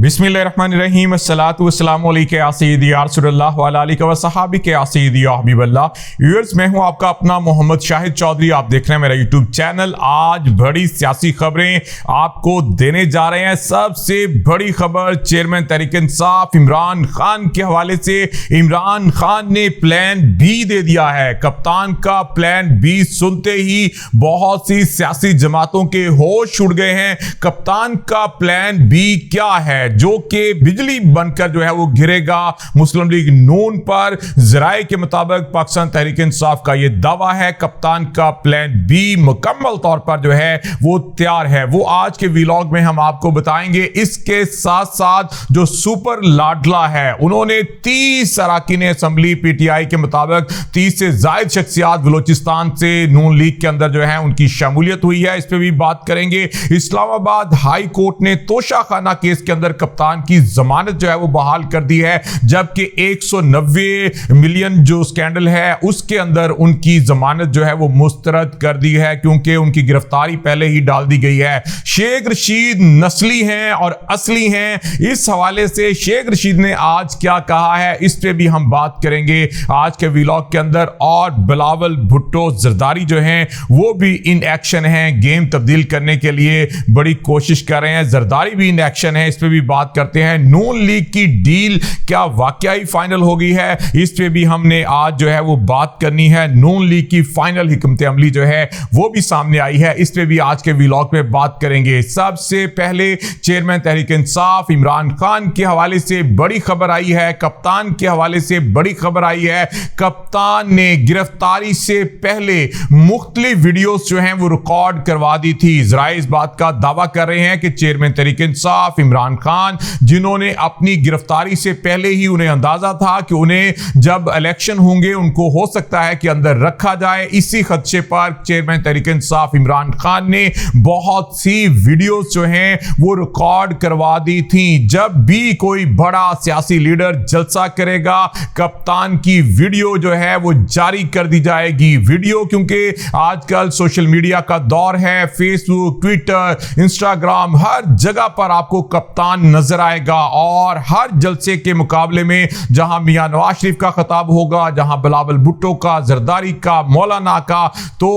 बिस्मिल्लाहिर्रहमानिर्रहीम अस्सलातु वस्सलामु अलैका या सय्यदी या रसूलल्लाह व अला आलिका व सहाबिका या सय्यदी या हबीबल्लाह। व्यूअर्स, मैं हूं आपका अपना मोहम्मद शाहिद चौधरी। आप देख रहे हैं मेरा यूट्यूब चैनल। आज बड़ी सियासी खबरें आपको देने जा रहे हैं। सबसे बड़ी खबर चेयरमैन तहरीक इंसाफ इमरान खान के हवाले से। इमरान खान ने प्लान बी दे दिया है। कप्तान का प्लान बी सुनते ही बहुत सी सियासी जमातों के होश उड़ गए हैं। कप्तान का प्लान बी क्या है? जो कि बिजली बनकर जो है वो गिरेगा मुस्लिम लीग नून पर। जराए के मुताबिक पाकिस्तान तहरीक इंसाफ का ये दावा है कप्तान का प्लान बी मुकम्मल तौर पर जो है वो तैयार है। वो आज के व्लॉग में हम आपको बताएंगे। इसके साथ साथ जो सुपर लाडला है, उन्होंने 30 अरकान असम्बली पीटीआई के मुताबिक 30 से ज्यादा शख्सियात बलोचिस्तान से नून लीग के अंदर जो है उनकी शमूलियत हुई है। इस पर भी बात करेंगे। इस्लामाबाद हाई कोर्ट ने तोशाखाना केस के अंदर कप्तान की जमानत जो है वो बहाल कर दी है, जबकि 190 मिलियन जो स्कैंडल है उसके अंदर उनकी जमानत जो है वो मुस्तरद कर दी है, क्योंकि उनकी गिरफ्तारी पहले ही डाल दी गई है। शेख रशीद नस्ली हैं और असली हैं। इस हवाले से शेख रशीद ने आज क्या कहा है, इस पे भी हम बात करेंगे आज के व्लॉग के अंदर। और बिलावल भुट्टो जरदारी जो हैं वो भी इन एक्शन हैं, गेम तब्दील करने के लिए बड़ी कोशिश कर रहे हैं। जरदारी भी इन एक्शन है, इस पे भी बात करते हैं। नून लीग की डील क्या वाकई फाइनल हो गई है, इस पे भी हमने आज जो है वो बात करनी है। नून लीग की फाइनल हिकमत अमली जो है वो भी सामने आई है, इस पे भी आज के व्लॉग में बात करेंगे। सबसे पहले चेयरमैन तहरीक इंसाफ इमरान खान के हवाले से बड़ी खबर आई है। कप्तान के हवाले से बड़ी खबर आई है। कप्तान ने गिरफ्तारी से पहले मुख्तलिफ वीडियोस जो हैं वो रिकॉर्ड करवा दी थी। जराए इस बात का दावा कर रहे हैं कि चेयरमैन तहरीक इंसाफ इमरान खान, जिन्होंने अपनी गिरफ्तारी से पहले ही उन्हें अंदाजा था कि उन्हें जब इलेक्शन होंगे उनको हो सकता है कि अंदर रखा जाए, इसी खदशे पर चेयरमैन तहरीक इंसाफ इमरान खान ने बहुत सी वीडियोस जो हैं वो रिकॉर्ड करवा दी थी। जब भी कोई बड़ा सियासी लीडर जलसा करेगा, कप्तान की वीडियो जो है वो जारी कर दी जाएगी। वीडियो, क्योंकि आजकल सोशल मीडिया का दौर है, फेसबुक, ट्विटर, इंस्टाग्राम, हर जगह पर आपको कप्तान नजर आएगा। और हर जलसे के मुकाबले में जहां मियां नवाज शरीफ का खिताब होगा, जहां बिलावल भुट्टो का, जरदारी का, मौलाना का, तो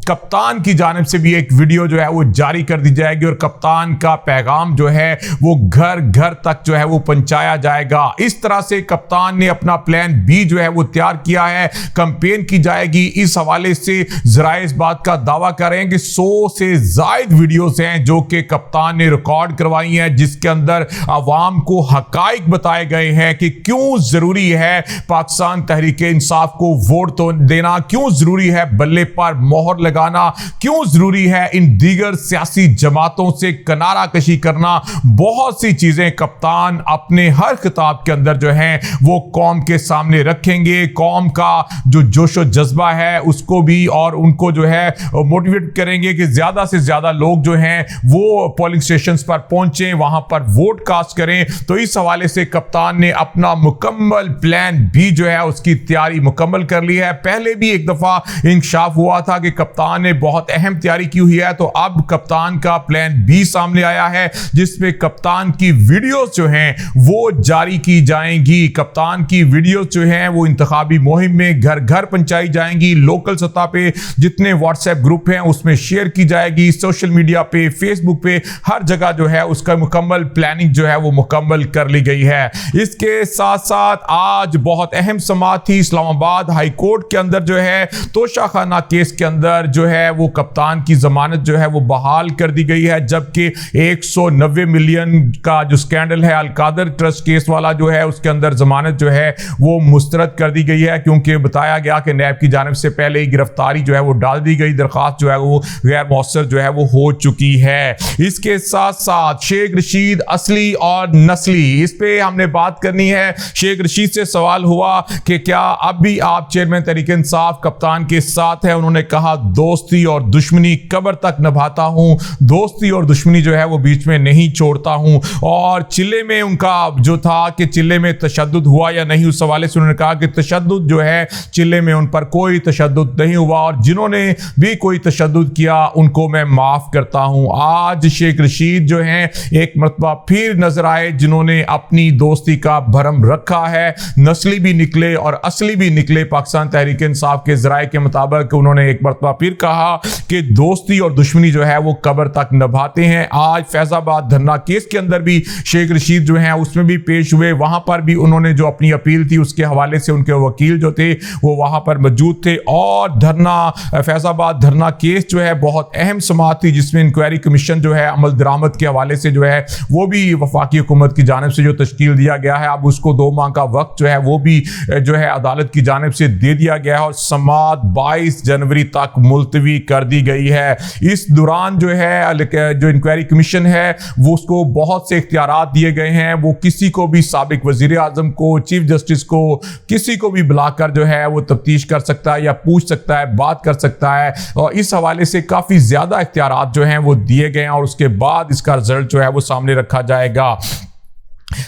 कप्तान की जानिब से भी एक वीडियो जो है वो जारी कर दी जाएगी और कप्तान का पैगाम जो है वो घर घर तक जो है वो पहुंचाया जाएगा। इस तरह से कप्तान ने अपना प्लान बी जो है वो तैयार किया है। कैंपेन की जाएगी। इस हवाले से जराए इस बात का दावा कर रहे हैं कि 100 से ज्यादा वीडियोस हैं जो कि कप्तान ने रिकॉर्ड करवाई हैं, जिसके अंदर अवाम को हकाइक बताए गए हैं कि क्यों जरूरी है पाकिस्तान तहरीक इंसाफ को वोट तो देना, क्यों जरूरी है बल्ले पर मोहर लगाना, क्यों जरूरी है इन दीगर सियासी जमातों से किनारा कशी करना। बहुत सी चीजें कप्तान अपने हर खिताब के अंदर जो है वो कौम के सामने रखेंगे। कौम का जो जोशो जज्बा है उसको भी, और उनको जो है मोटिवेट करेंगे कि ज्यादा से ज्यादा लोग जो हैं वो पोलिंग स्टेशन पर पहुंचे, वहां पर वोट कास्ट करें। तो इस हवाले से कप्तान ने अपना मुकम्मल प्लान बी जो है उसकी तैयारी मुकम्मल कर ली है। पहले भी एक दफा इंकशाफ हुआ था कि कप्तान ने बहुत अहम तैयारी की हुई है, तो अब कप्तान का प्लान बी सामने आया है, जिसमें कप्तान की वीडियोस जो हैं वो जारी की जाएंगी। कप्तान की वीडियोस जो हैं वो इंतखाबी मुहिम में घर घर पहुंचाई जाएंगी। लोकल सतह पे जितने व्हाट्सएप ग्रुप हैं उसमें शेयर की जाएगी। सोशल मीडिया पे, फेसबुक पे, हर जगह जो है उसका मुकम्मल प्लानिंग जो है वो मुकम्मल कर ली गई है। इसके साथ साथ आज बहुत अहम समाअत थी इस्लामाबाद हाई कोर्ट के अंदर जो है तोशाखाना केस के अंदर जो है वो कप्तान की जमानत जो है वो बहाल कर दी गई है, जबकि 190 मिलियन का जो स्कैंडल है अलकादर ट्रस्ट केस वाला जो है उसके अंदर जमानत जो है वो मुस्तरद कर दी गई है, क्योंकि बताया गया कि नैब की जानिब से पहले ही गिरफ्तारी जो है वो डाल दी गई, दरखास्त जो है वो गैर मौसर जो है वो हो चुकी है। इसके साथ साथ शेख रशीद असली और नस्ली, इस पे हमने बात करनी है। शेख रशीद से सवाल हुआ कि क्या अब भी आप चेयरमैन तहरीक इंसाफ कप्तान के साथ है? उन्होंने कहा दोस्ती और दुश्मनी कब्र तक निभाता हूं, दोस्ती और दुश्मनी जो है वो बीच में नहीं छोड़ता हूं। और चिल्ले में उनका जो था कि चिल्ले में तशद्दुद हुआ या नहीं, उस हवाले से उन्होंने कहा कि तशद्दुद जो है चिल्ले में उन पर कोई तशद्दुद नहीं हुआ और जिन्होंने भी कोई तशद्दुद किया उनको मैं माफ करता हूं। आज शेख रशीद जो हैं एक मरतबा फिर फिर नजर आए जिन्होंने अपनी दोस्ती का भरम रखा है। नस्ली भी निकले और असली भी निकले। पाकिस्तान तहरीक इंसाफ के जराए के मुताबिक उन्होंने एक मरतबा फिर कहा कि दोस्ती और दुश्मनी जो है वो कब्र तक निभाते हैं। आज फैजाबाद धरना केस के अंदर भी शेख रशीद जो है उसमें भी पेश हुए। वहां पर भी उन्होंने जो अपनी अपील थी उसके हवाले से उनके वकील जो थे वो वहां पर मौजूद थे। और धरना फैजाबाद धरना केस जो है बहुत अहम समाअत थी जिसमें इंक्वायरी कमीशन जो है अमल दरामद के हवाले से जो है वो भी वफाकी हुकूमत की जानिब से जो तश्कील दिया गया है, अब उसको 2 माह का वक्त जो है वो भी जो है अदालत की जानिब से दे दिया गया है और समाअत 22 जनवरी तक मुलतवी कर दी गई है। इस दौरान जो है जो इंक्वायरी कमीशन है वो उसको बहुत से इख्तियारात दिए गए हैं। वो किसी को भी साबिक वजीर आजम को, चीफ जस्टिस को, किसी को भी बुलाकर जो है वो तफ्तीश कर सकता है या पूछ सकता है, बात कर सकता है। और इस हवाले से काफी ज्यादा इख्तियारात जो हैं वो दिए गए हैं और उसके बाद इसका रिजल्ट जो है वो सामने रखा जाएगा।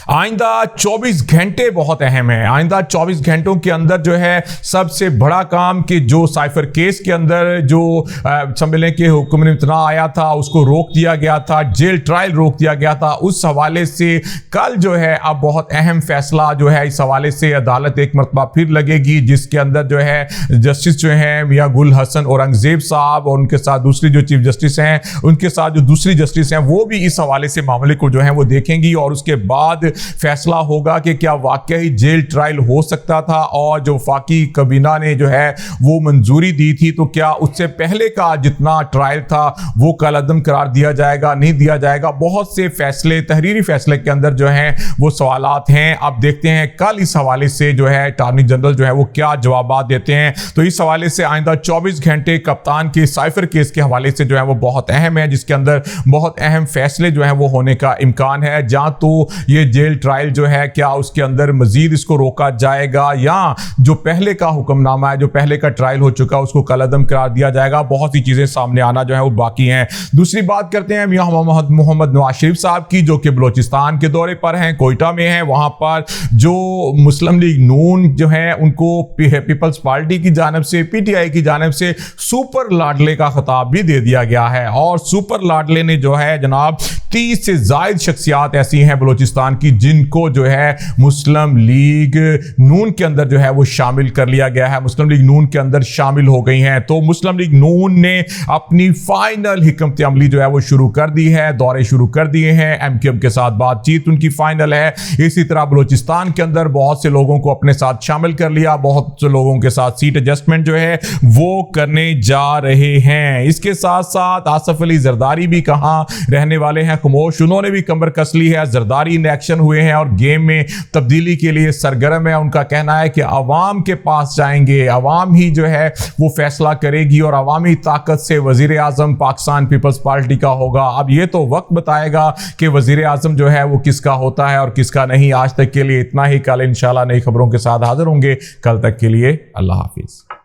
आइंदा 24 घंटे बहुत अहम है। आइंदा 24 घंटों के अंदर जो है सबसे बड़ा काम कि जो साइफर केस के अंदर जो सम्मेलन के हुक्म इतना आया था उसको रोक दिया गया था, जेल ट्रायल रोक दिया गया था। उस हवाले से कल जो है अब बहुत अहम फैसला जो है इस हवाले से अदालत एक मरतबा फिर लगेगी जिसके अंदर जो है जस्टिस जो है मियां गुल हसन औरंगजेब साहब और उनके साथ दूसरी जो चीफ जस्टिस हैं उनके साथ जो दूसरी जस्टिस हैं वो भी इस हवाले से मामले को जो है वो देखेंगी और उसके बाद फैसला होगा कि क्या वाकई जेल ट्रायल हो सकता था और जो वफाकी काबीना ने जो है वो मंजूरी दी थी तो क्या उससे पहले का जितना ट्रायल था वो कलअदम करार दिया जाएगा, नहीं दिया जाएगा। बहुत से फैसले, तहरीरी फैसले के अंदर जो है वो सवालात हैं। अब देखते हैं कल इस हवाले से जो है अटॉर्नी जनरल जो है वो क्या जवाब देते हैं। तो इस हवाले से आइंदा 24 घंटे कप्तान के साइफर केस के हवाले से जो है वो बहुत अहम है जिसके अंदर बहुत अहम फैसले जो है वो होने का इम्कान है। जहां तो ये जेल ट्रायल जो है क्या उसके अंदर मजीद इसको रोका जाएगा या जो पहले का हुक्मनामा है, जो पहले का ट्रायल हो चुका उसको कलअदम करार दिया जाएगा। बहुत सी चीजें सामने आना जो है वो बाकी हैं। दूसरी बात करते हैं मियां मोहम्मद नवाज शरीफ साहब की जो कि बलोचिस्तान के दौरे पर हैं, कोयटा में हैं। वहां पर जो मुस्लिम लीग नून जो है उनको पीपल्स पार्टी की जानिब से, पीटीआई की जानिब से सुपर लाडले का खिताब भी दे दिया गया है और सुपर लाडले ने जो है जनाब 30 से जायद शख्सियात ऐसी हैं बलोचिस्तान की जिनको जो है मुस्लिम लीग नून के अंदर जो है वो शामिल कर लिया गया है, मुस्लिम लीग नून के अंदर शामिल हो गई हैं। तो मुस्लिम लीग नून ने अपनी फाइनल हिकमत अमली जो है वो शुरू कर दी है, दौरे शुरू कर दिए हैं। एमक्यूएम के साथ बातचीत उनकी फाइनल है। इसी तरह बलोचिस्तान के अंदर बहुत से लोगों को अपने साथ शामिल कर लिया, बहुत से लोगों के साथ सीट एडजस्टमेंट जो है वो करने जा रहे हैं। इसके साथ साथ आसिफ अली जरदारी भी कहां रहने वाले हैं, खामोश। उन्होंने भी कमर कस ली है। जरदारी इन एक्शन हुए हैं और गेम में तब्दीली के लिए सरगर्म है। उनका कहना है कि अवाम के पास जाएंगे, अवाम ही जो है वो फैसला करेगी और अवामी ताकत से वजीर आजम पाकिस्तान पीपल्स पार्टी का होगा। अब ये तो वक्त बताएगा कि वजीर आजम जो है वो किसका होता है और किसका नहीं। आज तक के लिए इतना ही। कल इंशाल्लाह नई खबरों के साथ हाजिर होंगे। कल तक के लिए अल्लाह हाफिज।